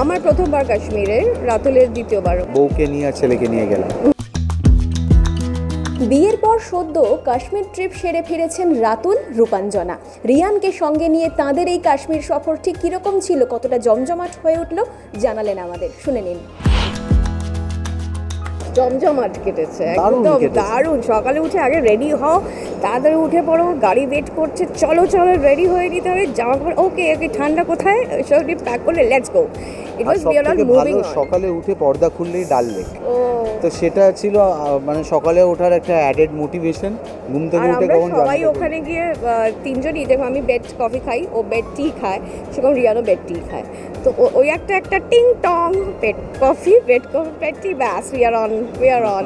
আমার প্রথমবার কাশ্মীরে, রাতুলের দ্বিতীয়বার। বউকে নিয়ে আর ছেলেকে নিয়ে গেলাম। বিয়ের পর সদ্য কাশ্মীর ট্রিপ সেরে ফিরেছেন রাতুল, রূপাঞ্জনা। রিয়ানকে সঙ্গে নিয়ে তাঁদের এই কাশ্মীর সফর ঠিক কীরকম ছিল, কতটা জমজমাট হয়ে উঠল, জানালেন আমাদের, শুনে নিন। জমজমাট কেটেছে, দারুণ একদম কেটেছে। দারুণ। সকালে উঠে আগে রেডি হও, তাড়াতাড়ি উঠে পড়ো, গাড়ি ওয়েট করছে, চলো চলো রেডি হয়ে নিতে হবে, জামা কাপড় ওকে ওকে, ঠান্ডা কোথায়, সব প্যাক করলে লেটস গো। ইট আর ওয়াজ রিয়েল সবথেকে মুভিং ভালো, অন। সকালে উঠে পর্দা খুললেই ডাল লেক। ও, তো সেটা ছিল মানে সকালে ওঠার একটা অ্যাডেড মোটিভেশন। ঘুম থেকে আর উঠে আমরা কখন সবাই জানলা ওখানে গিয়ে তিনজনই, দেখো আমি বেড কফি খাই, ও বেড টি খায়, সেরকম রিয়ানো বেড টি খায়। তো ওই একটা টিং টং, বেড কফি বেড টি, ব্যাস উই আর অন।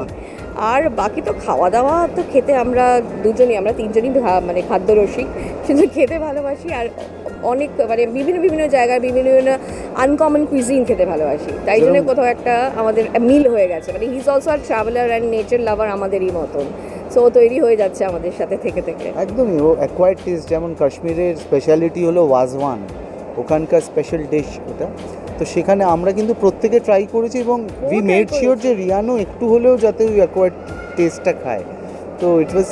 আর বাকি তো খাওয়া দাওয়া তো খেতে আমরা তিনজনই মানে খাদ্যরসিক, শুধু খেতে ভালোবাসি। আর অনেক মানে বিভিন্ন জায়গায় বিভিন্ন আনকমন কুইজিন খেতে ভালোবাসি, তাই জন্য কোথাও একটা আমাদের মিল হয়ে গেছে। মানে হি ইজ অলসো আর ট্রাভেলার অ্যান্ড নেচার লাভার আমাদেরই মতন, সো তৈরি হয়ে যাচ্ছে আমাদের সাথে থেকে। একদমই ও অ্যাকোয়ার্ড টেস্ট। যেমন কাশ্মীরের স্পেশালিটি হলো ওয়াজওয়ান, ওখানকার স্পেশাল ডিশ ওটা। তো সেখানে আমরা কিন্তু প্রত্যেকে ট্রাই করেছি এবং উই try মেড শিওর করেছি। যে রিয়ানো একটু হলেও যাতে ওই অ্যাকোয়ার্ড টেস্টটা খায়। তো ইট ওয়াজ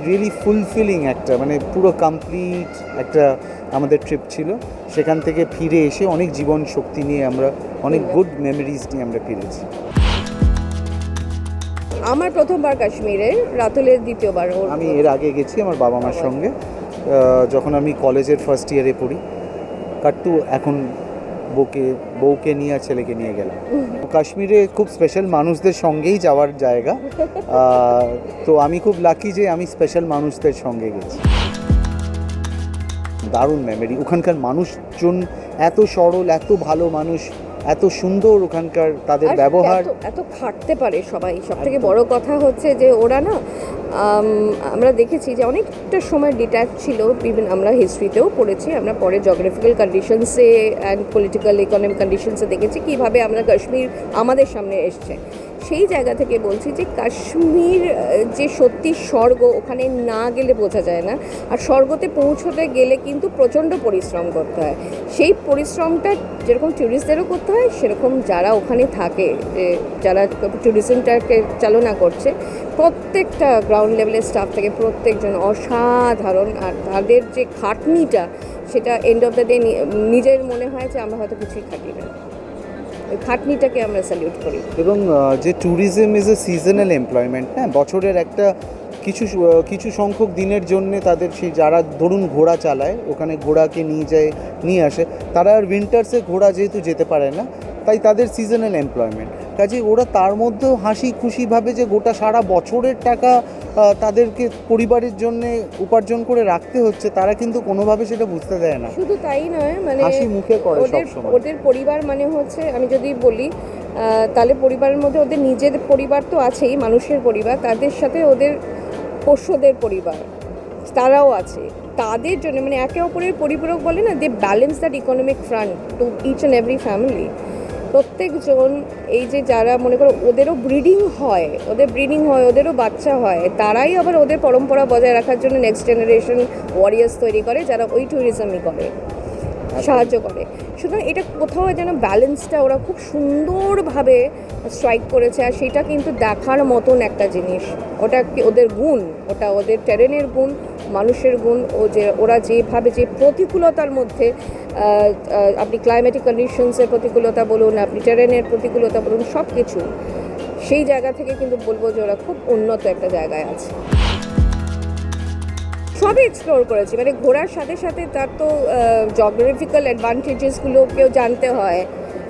রিয়েলি ফুলফিলিং একটা, মানে পুরো কমপ্লিট একটা আমাদের ট্রিপ ছিল। সেখান থেকে ফিরে এসে অনেক জীবন শক্তি নিয়ে আমরা অনেক গুড মেমোরিজ নিয়ে আমরা ফিরেছি। আমার প্রথমবার কাশ্মীরে, রাতুলের দ্বিতীয়বার। আমি এর আগে গেছি আমার বাবা মার সঙ্গে, যখন আমি কলেজের ফার্স্ট ইয়ারে পড়ি। কাট্টু এখন বউকে নিয়ে আর ছেলেকে নিয়ে গেলাম। কাশ্মীরে খুব স্পেশাল মানুষদের সঙ্গেই যাওয়ার জায়গা। তো আমি খুব লাকি যে আমি স্পেশাল মানুষদের সঙ্গে গেছি। দারুণ মেমোরি। ওখানকার মানুষজন এত সরল, এত ভালো মানুষ, এত সুন্দর ওখানকার তাদের আর ব্যবহার। এত খাটতে পারে সবাই। সব থেকে বড় কথা হচ্ছে যে ওরা না, আমরা দেখেছি যে অনেকটা সময় ডিট্যাচ ছিল। আমরা হিস্ট্রিতেও পড়েছি, আমরা পরে জিওগ্রাফিক্যাল কন্ডিশনসে অ্যান্ড পলিটিক্যাল ইকোনমিক কন্ডিশনসে দেখেছি কীভাবে আমরা কাশ্মীর আমাদের সামনে এসছে। সেই জায়গা থেকে বলছি যে কাশ্মীর যে সত্যি স্বর্গ, ওখানে না গেলে বোঝা যায় না। আর স্বর্গতে পৌঁছতে গেলে কিন্তু প্রচণ্ড পরিশ্রম করতে হয়। সেই পরিশ্রমটা যেরকম ট্যুরিস্টদেরও করতে হয়, সেরকম যারা ওখানে থাকে, যে যারা ট্যুরিজমটাকে চালনা করছে, প্রত্যেকটা গ্রাউন্ড লেভেলের স্টাফ থেকে প্রত্যেকজন অসাধারণ। আর তাদের যে খাটনিটা, সেটা এন্ড অফ দ্য ডে নিজের মনে হয় যে আমরা হয়তো কিছুই খাটি না। ওই খাটনিটাকে আমরা স্যালিউট করি। এবং যে tourism is a seasonal employment, হ্যাঁ, বছরের একটা কিছু সংখ্যক দিনের জন্যে তাদের সেই যারা ধরুন ঘোড়া চালায়, ওখানে ঘোড়াকে নিয়ে আসে, তারা আর উইন্টার্সে ঘোড়া যেহেতু যেতে পারে না, তাই তাদের সিজনাল এমপ্লয়মেন্ট। কাজে ওরা তার মধ্যেও হাসি খুশিভাবে যে গোটা সারা বছরের টাকা তাদেরকে পরিবারের জন্য উপার্জন করে রাখতে হচ্ছে, তারা কিন্তু কোনোভাবে সেটা বুঝতে দেয় না। শুধু তাই নয়, মানে হাসি মুখে করে সবসময়। ওদের পরিবার মানে হচ্ছে, আমি যদি বলি তাহলে পরিবারের মধ্যে ওদের নিজের পরিবার তো আছেই, মানুষের পরিবার, তাদের সাথে ওদের পোষ্যদের পরিবার তারাও আছে। তাদের জন্য মানে একে অপরের পরিপূরক বলে না, they balance that economic front to each and every family. প্রত্যেকজন, এই যে যারা মনে করো ওদেরও ব্রিডিং হয়, ওদেরও বাচ্চা হয়, তারাই আবার ওদের পরম্পরা বজায় রাখার জন্য নেক্সট জেনারেশন ওয়ারিয়ার্স তৈরি করে, যারা ওই ট্যুরিজমই করে, সাহায্য করে। সুতরাং এটা কোথাও যেন ব্যালেন্সটা ওরা খুব সুন্দরভাবে স্ট্রাইক করেছে। আর সেটা কিন্তু দেখার মতন একটা জিনিস। ওটা কি ওদের গুণ, ওটা ওদের টেরেনের গুণ, মানুষের গুণ। ওরা যেভাবে যে প্রতিকূলতার মধ্যে, আপনি ক্লাইমেটিক কন্ডিশনসের প্রতিকূলতা বলুন, আপনি টেরেনের প্রতিকূলতা বলুন, সব কিছু সেই জায়গা থেকে কিন্তু বলবো যে ওরা খুব উন্নত একটা জায়গায় আছে। সবই এক্সপ্লোর করেছি, মানে ঘোরার সাথে সাথে তার তো জিওগ্রাফিক্যাল অ্যাডভান্টেজেসগুলোকেও জানতে হয়।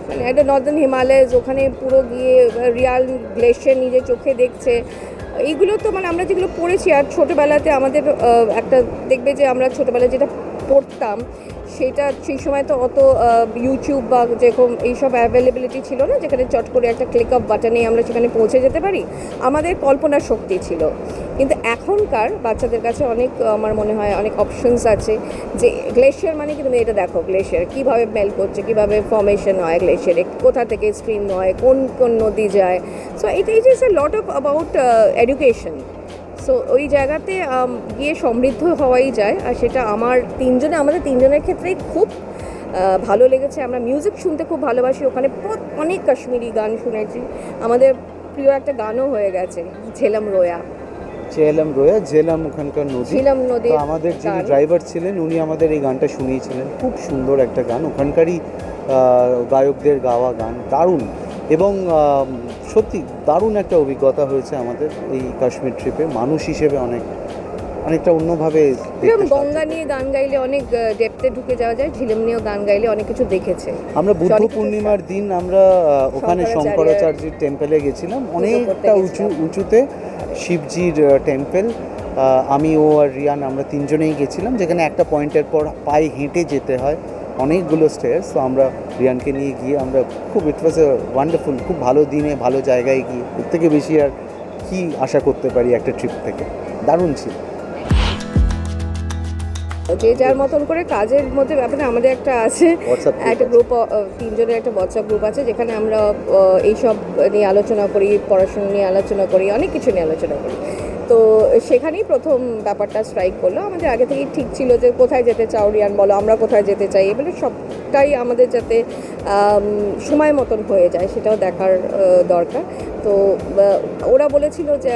মানে একটা নর্দার্ন হিমালয়স, ওখানে পুরো গিয়ে রিয়াল গ্লেশিয়ার নিজের চোখে দেখছে। এইগুলো তো মানে আমরা যেগুলো পড়েছি, আর ছোটোবেলাতে আমাদের একটা দেখবে যে আমরা ছোটোবেলায় যেটা পড়তাম, সেটা সেই সময় তো অত ইউটিউব বা যেরকম এইসব অ্যাভেলেবিলিটি ছিল না, যেখানে চট করে একটা ক্লিক অফ বাটনে আমরা সেখানে পৌঁছে যেতে পারি। আমাদের কল্পনার শক্তি ছিল। কিন্তু এখনকার বাচ্চাদের কাছে অনেক, আমার মনে হয় অনেক অপশনস আছে। যে গ্লেশিয়ার মানে কি, তুমি এটা দেখো গ্লেশিয়ার কীভাবে মেল্ট করছে, কীভাবে ফর্মেশন হয় গ্লেশিয়ারে, কোথা থেকে স্ট্রিম হয়, কোন কোন নদী যায়। So it is a lot of about education. So ওই জায়গাতে গিয়ে সমৃদ্ধ হওয়াই যায়। আর সেটা আমাদের তিনজনের ক্ষেত্রেই খুব ভালো লেগেছে। আমরা মিউজিক শুনতে খুব ভালোবাসি, ওখানে অনেক কাশ্মীরি গান শুনেছি। আমাদের প্রিয় একটা গানও হয়ে গেছে, ঝেলাম রোয়া। ঝেলাম ওখানকার নদী। ঝেলাম নদী তো আমাদের যিনি ড্রাইভার ছিলেন উনি আমাদের এই গানটা শুনিয়েছিলেন। খুব সুন্দর একটা গান, ওখানকারই গায়কদের গাওয়া গান, দারুণ। এবং সত্যি দারুণ একটা অভিজ্ঞতা হয়েছে আমাদের এই কাশ্মীর ট্রিপে। মানুষ হিসেবে অনেকটা অন্যভাবে যেরকম গঙ্গা নিয়ে গান গাইলে অনেক ডেপথে ঢুকে যাওয়া যায়, ঝিলেম নিয়েও গান গাইলে অনেক কিছু দেখেছে। আমরা বুদ্ধ পূর্ণিমার দিন আমরা ওখানে শঙ্করাচার্যের টেম্পেলে গেছিলাম, অনেকটা উঁচুতে শিবজির টেম্পেল। আমি ও আর রিয়ান আমরা তিনজনেই গেছিলাম, যেখানে একটা পয়েন্টের পর পায়ে হেঁটে যেতে হয়, অনেকগুলো স্টেয়ার্স। তো আমরা রিয়ানকে নিয়ে গিয়ে আমরা খুব, ইট ওয়াজ এ ওয়ান্ডারফুল, খুব ভালো দিনে ভালো জায়গায় গিয়ে এর থেকে বেশি আর কি আশা করতে পারি একটা ট্রিপ থেকে। দারুণ ছিল। যে যার মতন করে কাজের মধ্যে ব্যাপারে আমাদের একটা আছে, একটা গ্রুপ, তিনজনের একটা হোয়াটসঅ্যাপ গ্রুপ আছে, যেখানে আমরা এইসব নিয়ে আলোচনা করি, পড়াশোনা নিয়ে আলোচনা করি, অনেক কিছু নিয়ে আলোচনা করি। তো সেখানেই প্রথম ব্যাপারটা স্ট্রাইক করলো। আমাদের আগে থেকেই ঠিক ছিল যে কোথায় যেতে চাও রিয়ান, বলো আমরা কোথায় যেতে চাই, এবারে সবটাই আমাদের যাতে সময় মতন হয়ে যায় সেটাও দেখার দরকার। তো ওরা বলেছিল যে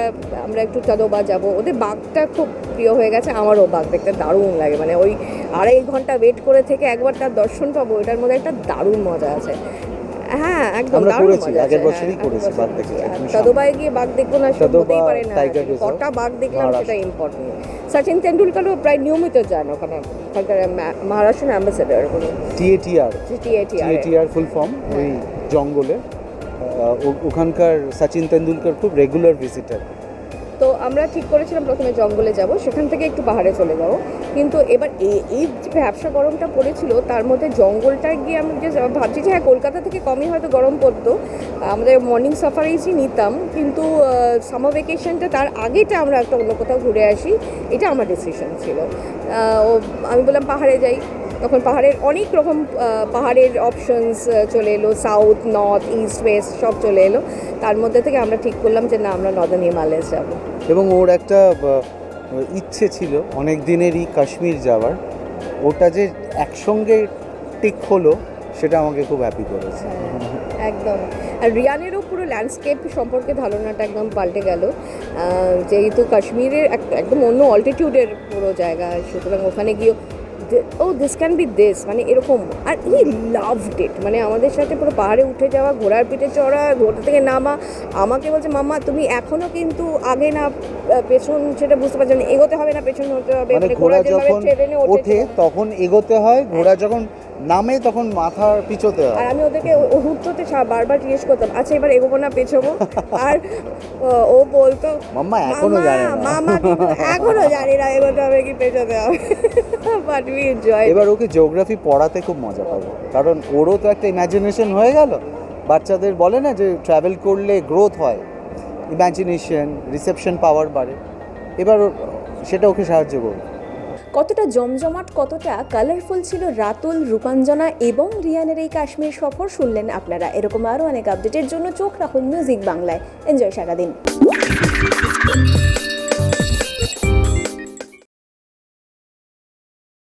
আমরা একটু চাঁদোবা যাবো, ওদের বাঘটা খুব প্রিয় হয়ে গেছে, আমারও বাঘ দেখতে দারুণ লাগে। মানে ওই 2.5 ঘন্টা ওয়েট করে থেকে একবার তার দর্শন পাবো, এটার মধ্যে একটা দারুণ মজা আছে। হ্যাঁ, একদম দারুণ মজা আছে। আগের বছরই করেছি বাঘ দেখেছি। চাঁদোবায় গিয়ে বাঘ দেখবো না, সে হতেই পারে না। কটা বাঘ দেখলাম সেটা ইম্পর্টেন্ট। সচিন তেন্ডুলকারও প্রায় নিয়মিত যান ওখানে, মহারাষ্ট্র অ্যাম্বাসেডার টিএটিআর ফুল ফর্ম, ওই জঙ্গলে ওখানকার সচিন তেন্ডুলকার খুব রেগুলার ভিজিটার। তো আমরা ঠিক করেছিলাম প্রথমে জঙ্গলে যাব, সেখান থেকে একটু পাহাড়ে চলে যাব। কিন্তু এবার এই যে ব্যবসা গরমটা পড়েছিল তার মধ্যে জঙ্গলটায় গিয়ে আমি যে ভাবছি যে হ্যাঁ কলকাতা থেকে কমই হয়তো গরম পড়তো, আমাদের মর্নিং সাফারিজই নিতাম, কিন্তু সামার ভ্যাকেশনটা তার আগেটা আমরা একটা অন্য কোথাও ঘুরে আসি, এটা আমার ডিসিশন ছিল। আমি বললাম পাহাড়ে যাই, তখন পাহাড়ের অনেক রকম পাহাড়ের অপশনস চলে এলো, সাউথ, নর্থ, ইস্ট, ওয়েস্ট সব চলে এলো। তার মধ্যে থেকে আমরা ঠিক করলাম যে না, আমরা নর্দার্ন হিমালয়াস যাব। এবং ওর একটা ইচ্ছে ছিল অনেক দিনেরই কাশ্মীর যাওয়ার, ওটা যে একসঙ্গে টিক হলো সেটা আমাকে খুব হ্যাপি করেছে। একদম। আর রিয়ানেরও পুরো ল্যান্ডস্কেপ সম্পর্কে ধারণাটা একদম পাল্টে গেল, যেহেতু কাশ্মীরের একদম অন্য অল্টিটিউডের পুরো জায়গা, সুতরাং ওখানে গিয়ে ও দিস ক্যান বি দিস, মানে এরকম। আর ই লাভড ইট, মানে আমাদের সাথে পুরো পাহাড়ে উঠে যাওয়া, ঘোড়ার পিঠে চড়া, ঘোড়া থেকে নামা। আমাকে বলছে মাম্মা তুমি এখনও কিন্তু আগে না পেছন, সেটা বুঝতে পারছো না, এগোতে হবে না পেছন হতে হবে, মানে ঘোড়া যখন ওঠে তখন এগোতে হয়, ঘোড়া যখন নামে তখন মাথার পিছোতে হয়। আর আমি ওদেরকে হুড়তে বারবার জিজ্ঞেস করতাম আচ্ছা এবার এগোবো না পেছবো, আর ও বলতো মাম্মা এখনো জানে না, মামা এখনো জানি না এগোতে হবে কি পেছতে হবে। But we enjoy. এবার ওকে জিওগ্রাফি পড়াতে খুব মজা পাবো, কারণ ওরও তো একটা ইমাজিনেশন হয়ে গেল। বাচ্চাদের বলে না যে ট্রাভেল করলে গ্রোথ হয়, ইমাজিনেশন, রিসেপশন পাওয়ার বাড়ে, এবার সেটা ওকে সাহায্য করবে। কতটা জমজমাট, কতটা কালারফুল ছিল রাতুল, রূপাঞ্জনা এবং রিয়ানের এই কাশ্মীর সফর শুনলেন আপনারা। এরকম আরও অনেক আপডেটের জন্য চোখ রাখুন মিউজিক বাংলায়। এনজয় সারাদিন।